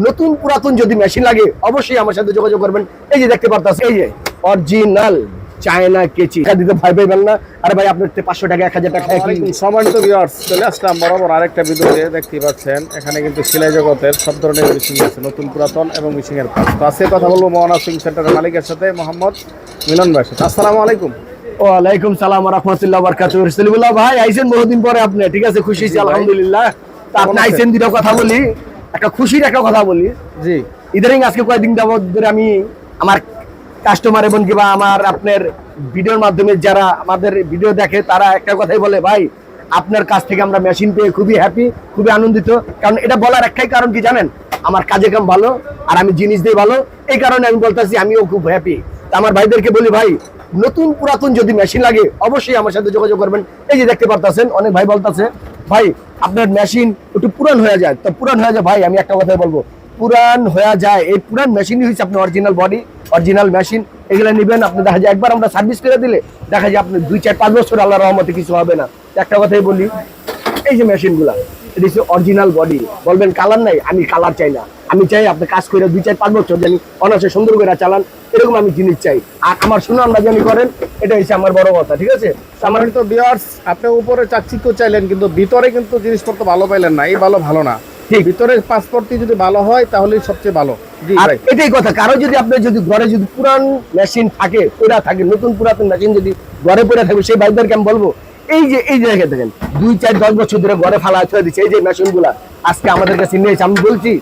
নতুন পুরাতন যদি মেশিন লাগে অবশ্যই আমার সাথে যোগাযোগ করবেন। এই যে দেখতে পারতেছেন, এই যে অরিজিনাল চায়না কেচি দিতে ভয় পাইবেন না। আরে ভাই আপনার 500 টাকা 1000 টাকা সম্মানিত ভিউয়ার্স, চলে আসলাম বরাবর আরেকটা ভিডিওতে। দেখতে পাচ্ছেন এখানে কিন্তু সেলাই জগতের সব ধরনের মেশিন আছে, নতুন পুরাতন এবং মেশিং এর পার্টস। তো আজকে কথা বলবো মোহনা সুইং সেন্টারের মালিকের সাথে, মোহাম্মদ মিলন ভাই। আসসালামু আলাইকুম। ওয়ালাইকুম সালাম ওয়া রাহমাতুল্লাহি ওয়া বারাকাতুহু। রসুলুল্লাহ ভাই আইছেন বহুদিন পরে আপনি, ঠিক আছে, খুশি আছি আলহামদুলিল্লাহ। তা আপনি আইছেন, দুটো কথা বলি, একটা খুশির একটা কথা বলি। জি, ইদারিং আজকে কয়েকদিন যাবত ধরে আমি আমার কাস্টমার এবং কিংবা আমার আপনার ভিডিওর মাধ্যমে যারা আমাদের ভিডিও দেখে তারা একটা কথাই বলে, ভাই আপনার কাছ থেকে আমরা মেশিন পেয়ে খুবই হ্যাপি, খুবই আনন্দিত। কারণ এটা বলার একটাই কারণ কি জানেন, আমার কাজে কাম ভালো আর আমি জিনিস দিই ভালো, এই কারণে আমি বলতেছি আমিও খুব হ্যাপি। তা আমার ভাইদেরকে বলি, ভাই নতুন পুরাতন যদি মেশিন লাগে অবশ্যই আমার সাথে যোগাযোগ করবেন। এই যে দেখতে পারতেছেন অনেক ভাই বলতেছে, ভাই আপনার মেশিন একটু পুরান হয়ে যায়, তো পুরান হয়ে যায়। ভাই আমি একটা কথাই বলবো, পুরান হয়ে যায়, এই পুরান মেশিনই হচ্ছে আপনার অরিজিনাল বডি, অরিজিনাল মেশিন। এগুলো নেবেন আপনি, দেখা যায় একবার আমরা সার্ভিস করে দিলে দেখা যায় আপনি 2-4-5 বছর আল্লাহর রহমতে কিছু হবে না। একটা কথাই বলি, এই যে মেশিনগুলা এটা হচ্ছে অরিজিনাল বডি। বলবেন কালার নাই, আমি কালার চাই না, আমি চাই আপনি কাজ করে 2-4-5 বছর জানি অনায়াসে সুন্দর করে চালান, এরকম আমি জিনিস চাই। আর আমার সুনাম না জানি করেন, এটা হচ্ছে আমার বড় কথা, ঠিক আছে। আমার তো ভিউয়ার্স, আপনি উপরে চাকচিক্য চাইলেন কিন্তু ভিতরে কিন্তু জিনিসপত্র ভালো পাইলেন না, এই ভালো না। ঠিক, ভিতরের পাসপোর্টটি যদি ভালো হয় তাহলেই সবচেয়ে ভালো। জি আর ভাই, এটাই কথা, কারো যদি আপনার যদি ঘরে যদি পুরান মেশিন থাকে, পড়া থাকে, নতুন পুরাতন মেশিন যদি ঘরে পড়ে থাকে, সেই ভাইদেরকে আমি বলবো, এই যে দেখে দেখেন 2-4-10 বছর ধরে ঘরে ফালা ছড়ে দিচ্ছে এই যে মেশিন গুলা আজকে আমাদের কাছে নিয়েছে। আমি বলছি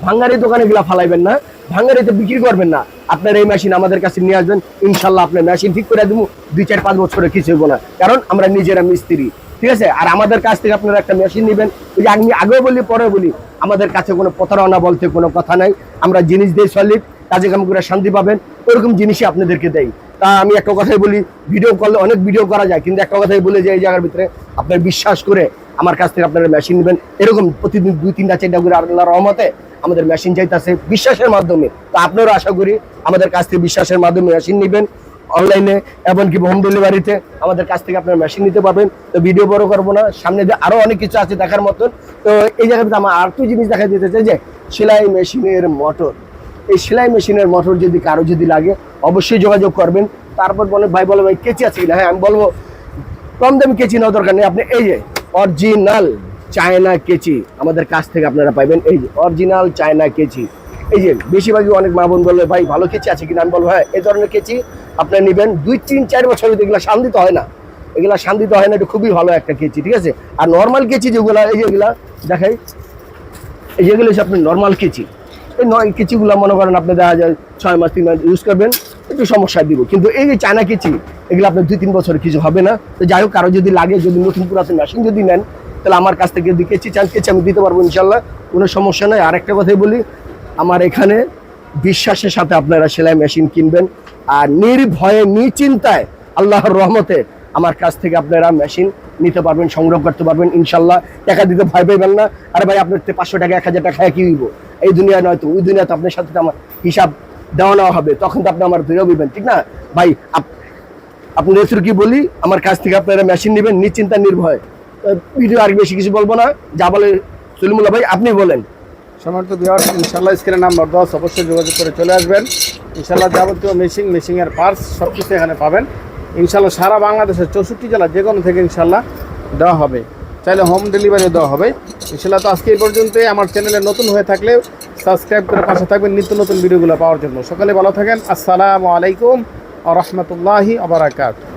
ভাঙ্গারি দোকানে গুলা ফালাইবেন না, ভাঙ্গারিতে বিক্রি করবেন না, আপনার এই মেশিন আমাদের কাছে নিয়ে আসবেন, ইনশাল্লাহ আপনার মেশিন ঠিক করে দেবো 2-4-5 বছরে কিছু হবো না, কারণ আমরা নিজেরা মিস্ত্রি, ঠিক আছে। আর আমাদের কাছ থেকে আপনারা একটা মেশিন নেবেন, ওই যে আমি আগেও বলি পরে বলি, আমাদের কাছে কোনো প্রতারণা বলতে কোনো কথা নাই, আমরা জিনিস দিয়ে সলিড, কাজে কাম করে শান্তি পাবেন, ওরকম জিনিসই আপনাদেরকে দেই। তা আমি একটা কথাই বলি, ভিডিও করলে অনেক ভিডিও করা যায়, কিন্তু একটা কথাই বলে যে এই জায়গার ভিতরে আপনার বিশ্বাস করে আমার কাছ থেকে আপনারা মেশিন নেবেন, এরকম প্রতিদিন 2-3-4টা করে আল্লাহর রহমতে আমাদের মেশিন চাইতেছে বিশ্বাসের মাধ্যমে। তো আপনারা আশা করি আমাদের কাছ থেকে বিশ্বাসের মাধ্যমে মেশিন নেবেন, অনলাইনে এমনকি হোম ডেলিভারিতে আমাদের কাছ থেকে আপনারা মেশিন নিতে পারবেন। তো ভিডিও বড় করবো না, সামনে যে আরো অনেক কিছু আছে দেখার মতন। তো এই জায়গাতে আমার আর একটু জিনিস দেখা দিতে চাই, যে সেলাই মেশিনের মোটর, এই সেলাই মেশিনের মোটর যদি কারো যদি লাগে অবশ্যই যোগাযোগ করবেন। তারপর বলে ভাই বলে ভাই কেচি আছে কিনা, হ্যাঁ আমি বলবো কম দামি কেচি নেওয়ার দরকার নেই, আপনি এই যে অরিজিনাল চায়না কেচি আমাদের কাছ থেকে আপনারা পাইবেন। এই যে অরিজিনাল চায়না কেচি, এই যে বেশিরভাগই অনেক মা বোন বলবে ভাই ভালো কেচি আছে কিনা, আমি বলবো হ্যাঁ এই ধরনের কেচি আপনারা নেবেন। 2-3-4 বছর এগুলো শান্তিতে হয় না, এগুলা শান্তিতে হয় না, এটা খুবই ভালো একটা কেচি, ঠিক আছে। আর নর্মাল কেচি যেগুলো, এই যেগুলা দেখাই, এই যেগুলো হচ্ছে আপনার নর্মাল কেচি, এই কেচিগুলো মনে করেন আপনি দেখা যায় 6 মাস 3 মাস ইউজ করবেন, একটু সমস্যা দিব। কিন্তু এই যে চায়না কেচি এগুলো আপনার 2-3 বছর কিছু হবে না। তো যাই হোক, কারো যদি লাগে, যদি নতুন পুরাতন মেশিন যদি নেন, তাহলে আমার কাছ থেকে যদি কেচি চান কেচি আমি দিতে পারবো ইনশাল্লাহ, কোনো সমস্যা নয়। আর একটা কথাই বলি, আমার এখানে বিশ্বাসের সাথে আপনারা সেলাই মেশিন কিনবেন, আর নির্ভয়ে নিশ্চিন্তায় আল্লাহর রহমতে আমার কাছ থেকে আপনারা মেশিন নিতে পারবেন, সংগ্রহ করতে পারবেন ইনশাল্লাহ। টাকা দিতে ভয় পাইবেন না। আরে ভাই আপনার 500 টাকা 1000 টাকা কি হইব, এই দুনিয়া নয় তো ওই দুনিয়া, তো আপনার সাথে আমার হিসাব দেওয়া নেওয়া হবে, তখন তো আপনি আমার ধরে হইবেন, ঠিক না ভাই। আপনাদের কি বলি, আমার কাছ থেকে আপনারা মেশিন নেবেন নিশ্চিন্তা নির্ভয়। ভিডিও আর বেশি কিছু বলবো না, যা বলে সলিমুল্লাহ ভাই আপনি বলেন। সম্মানিত ভিউয়ার্স, ইনশাআল্লাহ স্ক্রিনে নাম্বার 10 অবশ্যই যোগাযোগ করে চলে আসবেন। ইনশাআল্লাহ যাবতীয় মেশিং এর পার্টস সব কিছু এখানে পাবেন ইনশাআল্লাহ। সারা বাংলাদেশের 64 জেলা যে কোনো থেকে ইনশাআল্লাহ দেওয়া হবে, চাইলে হোম ডেলিভারিও দেওয়া হবে ইনশাআল্লাহ। তো আজকে এই পর্যন্তই। আমার চ্যানেলে নতুন হয়ে থাকলে সাবস্ক্রাইব করে পাশে থাকবেন নিত্য নতুন ভিডিওগুলো পাওয়ার জন্য। সকালে ভালো থাকেন। আসসালামু আলাইকুম ওয়া রাহমাতুল্লাহি ওয়া বারাকাতুহু।